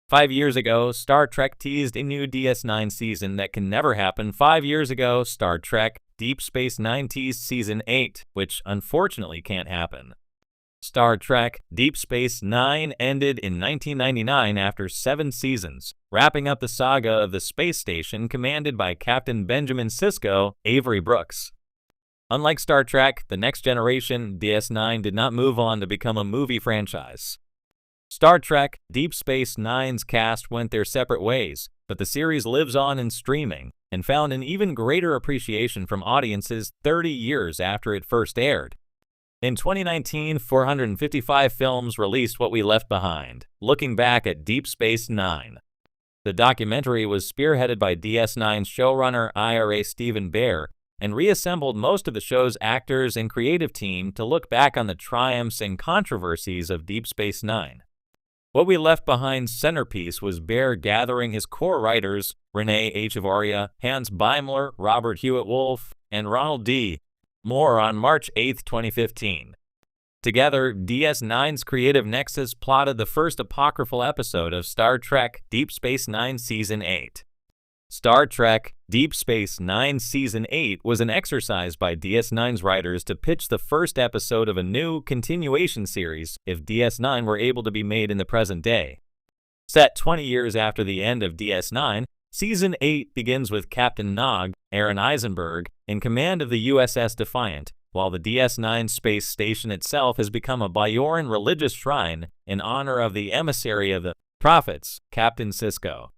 5 years ago, Star Trek teased a new DS9 season that can never happen. 5 years ago, Star Trek Deep Space Nine teased Season 8, which unfortunately can't happen. Star Trek Deep Space Nine ended in 1999 after 7 seasons, wrapping up the saga of the space station commanded by Captain Benjamin Sisko, Avery Brooks. Unlike Star Trek The Next Generation, DS9 did not move on to become a movie franchise. Star Trek Deep Space Nine's cast went their separate ways, but the series lives on in streaming and found an even greater appreciation from audiences 30 years after it first aired. In 2019, 455 films released What We Left Behind, looking back at Deep Space Nine. The documentary was spearheaded by DS9's showrunner Ira Steven Behr and reassembled most of the show's actors and creative team to look back on the triumphs and controversies of Deep Space Nine. What We Left Behind's centerpiece was Behr gathering his core writers, Renee Echevarria, Hans Beimler, Robert Hewitt Wolf, and Ronald D. Moore on March 8, 2015. Together, DS9's creative nexus plotted the first apocryphal episode of Star Trek Deep Space Nine Season 8. Star Trek Deep Space Nine Season 8 was an exercise by DS9's writers to pitch the first episode of a new continuation series if DS9 were able to be made in the present day. Set 20 years after the end of DS9, Season 8 begins with Captain Nog, Aron Eisenberg, in command of the USS Defiant, while the DS9 space station itself has become a Bajoran religious shrine in honor of the emissary of the prophets, Captain Sisko.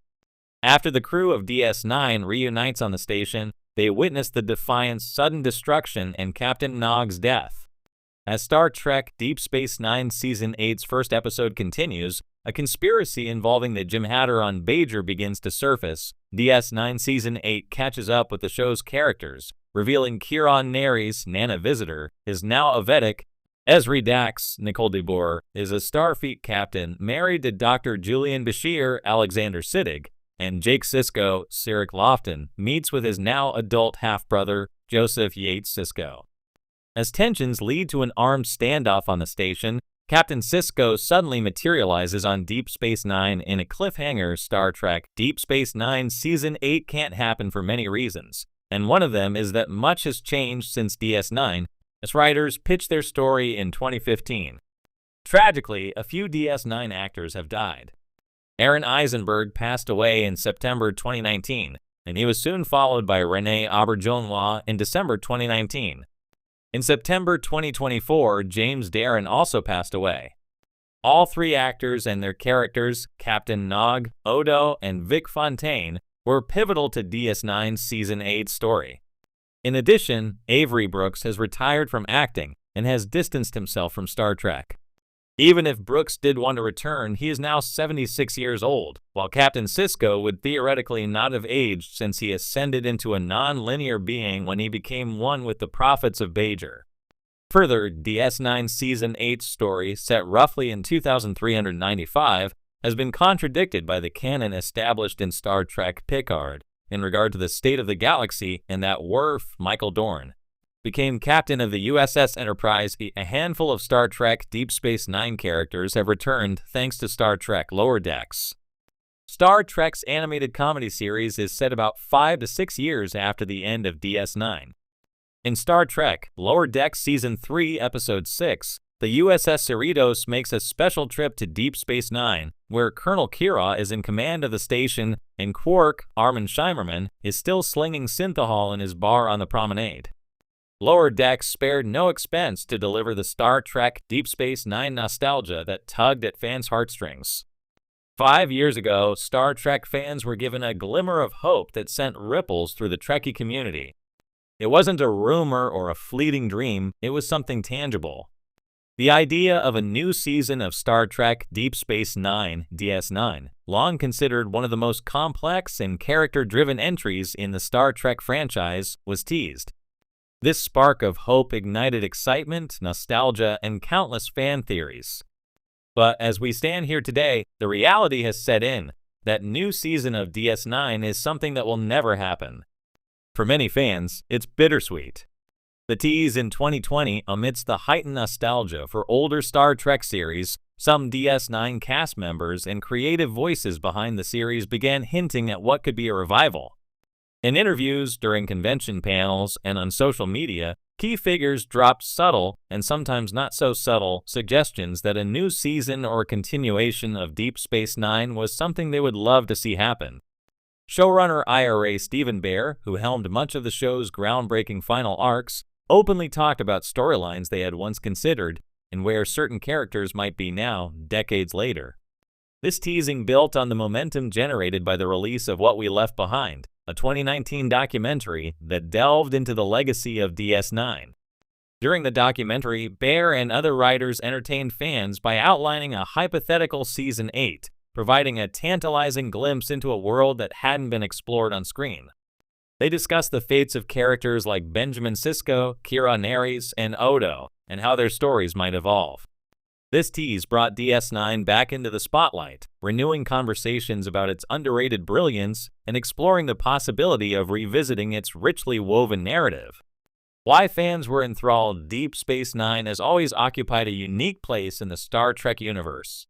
After the crew of DS9 reunites on the station, they witness the Defiant's sudden destruction and Captain Nog's death. As Star Trek Deep Space Nine Season 8's first episode continues, a conspiracy involving the Jem'Hadar Bajor begins to surface. DS9 Season 8 catches up with the show's characters, revealing Kieran Nares, Nana Visitor, is now a Vedic. Ezri Dax, Nicole DeBoer, is a Starfleet captain married to Dr. Julian Bashir, Alexander Siddig, and Jake Sisko, Sarek Lofton, meets with his now adult half-brother, Joseph Yates Sisko. As tensions lead to an armed standoff on the station, Captain Sisko suddenly materializes on Deep Space Nine in a cliffhanger. Star Trek Deep Space Nine Season 8 can't happen for many reasons, and one of them is that much has changed since DS9, as writers pitched their story in 2015. Tragically, a few DS9 actors have died. Aron Eisenberg passed away in September 2019, and he was soon followed by Renee Auberjonois in December 2019. In September 2024, James Darren also passed away. All 3 actors and their characters, Captain Nog, Odo, and Vic Fontaine, were pivotal to DS9's Season 8 story. In addition, Avery Brooks has retired from acting and has distanced himself from Star Trek. Even if Brooks did want to return, he is now 76 years old, while Captain Sisko would theoretically not have aged since he ascended into a non-linear being when he became one with the prophets of Bajor. Further, DS9 Season 8's story, set roughly in 2395, has been contradicted by the canon established in Star Trek Picard in regard to the state of the galaxy, and that Worf, Michael Dorn, became captain of the USS Enterprise. A handful of Star Trek Deep Space Nine characters have returned thanks to Star Trek Lower Decks. Star Trek's animated comedy series is set about 5 to 6 years after the end of DS9. In Star Trek Lower Decks Season 3, Episode 6, the USS Cerritos makes a special trip to Deep Space Nine, where Colonel Kira is in command of the station, and Quark, Armin Shimerman, is still slinging synthahol in his bar on the promenade. Lower Decks spared no expense to deliver the Star Trek Deep Space Nine nostalgia that tugged at fans' heartstrings. 5 years ago, Star Trek fans were given a glimmer of hope that sent ripples through the Trekkie community. It wasn't a rumor or a fleeting dream, it was something tangible. The idea of a new season of Star Trek Deep Space Nine, DS9, long considered one of the most complex and character-driven entries in the Star Trek franchise, was teased. This spark of hope ignited excitement, nostalgia, and countless fan theories. But as we stand here today, the reality has set in. That new season of DS9 is something that will never happen. For many fans, it's bittersweet. The tease in 2020, amidst the heightened nostalgia for older Star Trek series, Some DS9 cast members and creative voices behind the series began hinting at what could be a revival. In interviews, during convention panels, and on social media, key figures dropped subtle, and sometimes not so subtle, suggestions that a new season or continuation of Deep Space Nine was something they would love to see happen. Showrunner Ira Steven Behr, who helmed much of the show's groundbreaking final arcs, openly talked about storylines they had once considered and where certain characters might be now, decades later. This teasing built on the momentum generated by the release of What We Left Behind, a 2019 documentary that delved into the legacy of DS9. During the documentary, Behr and other writers entertained fans by outlining a hypothetical Season 8, providing a tantalizing glimpse into a world that hadn't been explored on screen. They discussed the fates of characters like Benjamin Sisko, Kira Nerys, and Odo, and how their stories might evolve. This tease brought DS9 back into the spotlight, renewing conversations about its underrated brilliance and exploring the possibility of revisiting its richly woven narrative. Why fans were enthralled, Deep Space Nine has always occupied a unique place in the Star Trek universe.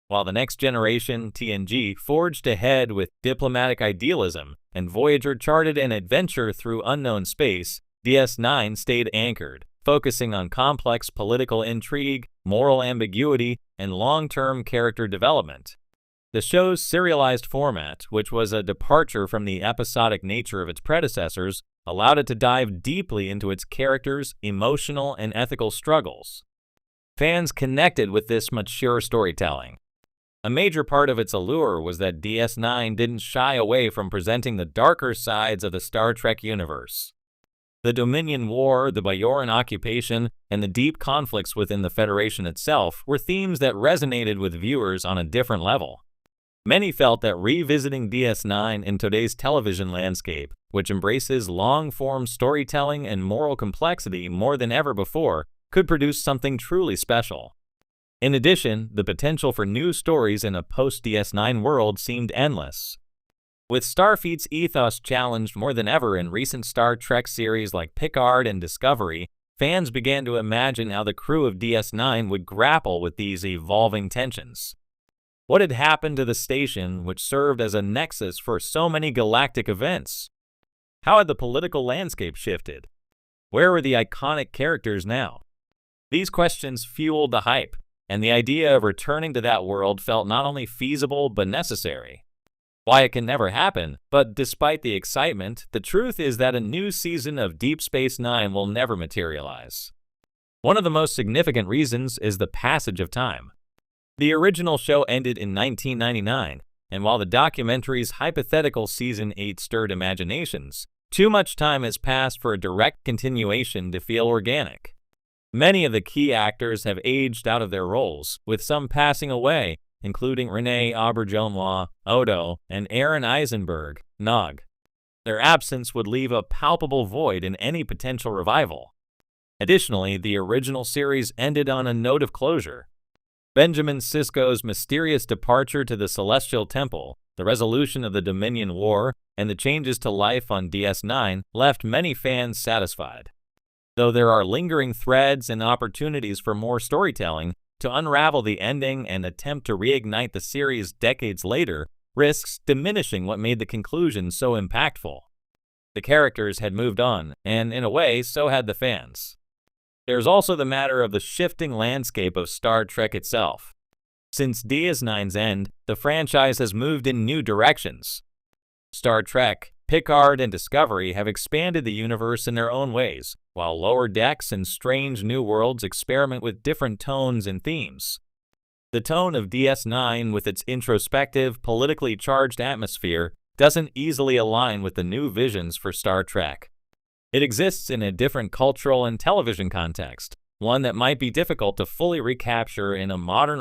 While the Next Generation, TNG, forged ahead with diplomatic idealism, and Voyager charted an adventure through unknown space, DS9 stayed anchored, focusing on complex political intrigue, moral ambiguity, and long-term character development. The show's serialized format, which was a departure from the episodic nature of its predecessors, allowed it to dive deeply into its characters' emotional and ethical struggles. Fans connected with this mature storytelling. A major part of its allure was that DS9 didn't shy away from presenting the darker sides of the Star Trek universe. The Dominion War, the Bajoran occupation, and the deep conflicts within the Federation itself were themes that resonated with viewers on a different level. Many felt that revisiting DS9 in today's television landscape, which embraces long-form storytelling and moral complexity more than ever before, could produce something truly special. In addition, the potential for new stories in a post-DS9 world seemed endless. With Starfleet's ethos challenged more than ever in recent Star Trek series like Picard and Discovery, fans began to imagine how the crew of DS9 would grapple with these evolving tensions. What had happened to the station, which served as a nexus for so many galactic events? How had the political landscape shifted? Where were the iconic characters now? These questions fueled the hype, and the idea of returning to that world felt not only feasible but necessary. Why it can never happen, but despite the excitement, the truth is that a new season of Deep Space Nine will never materialize. One of the most significant reasons is the passage of time. The original show ended in 1999, and while the documentary's hypothetical Season 8 stirred imaginations, too much time has passed for a direct continuation to feel organic. Many of the key actors have aged out of their roles, with some passing away, including Renee Auberjonois, Odo, and Aaron Eisenberg, Nog. Their absence would leave a palpable void in any potential revival. Additionally, the original series ended on a note of closure. Benjamin Sisko's mysterious departure to the Celestial Temple, the resolution of the Dominion War, and the changes to life on DS9 left many fans satisfied. Though there are lingering threads and opportunities for more storytelling, to unravel the ending and attempt to reignite the series decades later risks diminishing what made the conclusion so impactful. The characters had moved on, and in a way, so had the fans. There's also the matter of the shifting landscape of Star Trek itself. Since DS9's end, the franchise has moved in new directions. Star Trek, Picard, and Discovery have expanded the universe in their own ways, while Lower Decks and Strange New Worlds experiment with different tones and themes. The tone of DS9, with its introspective, politically charged atmosphere, doesn't easily align with the new visions for Star Trek. It exists in a different cultural and television context, one that might be difficult to fully recapture in a modern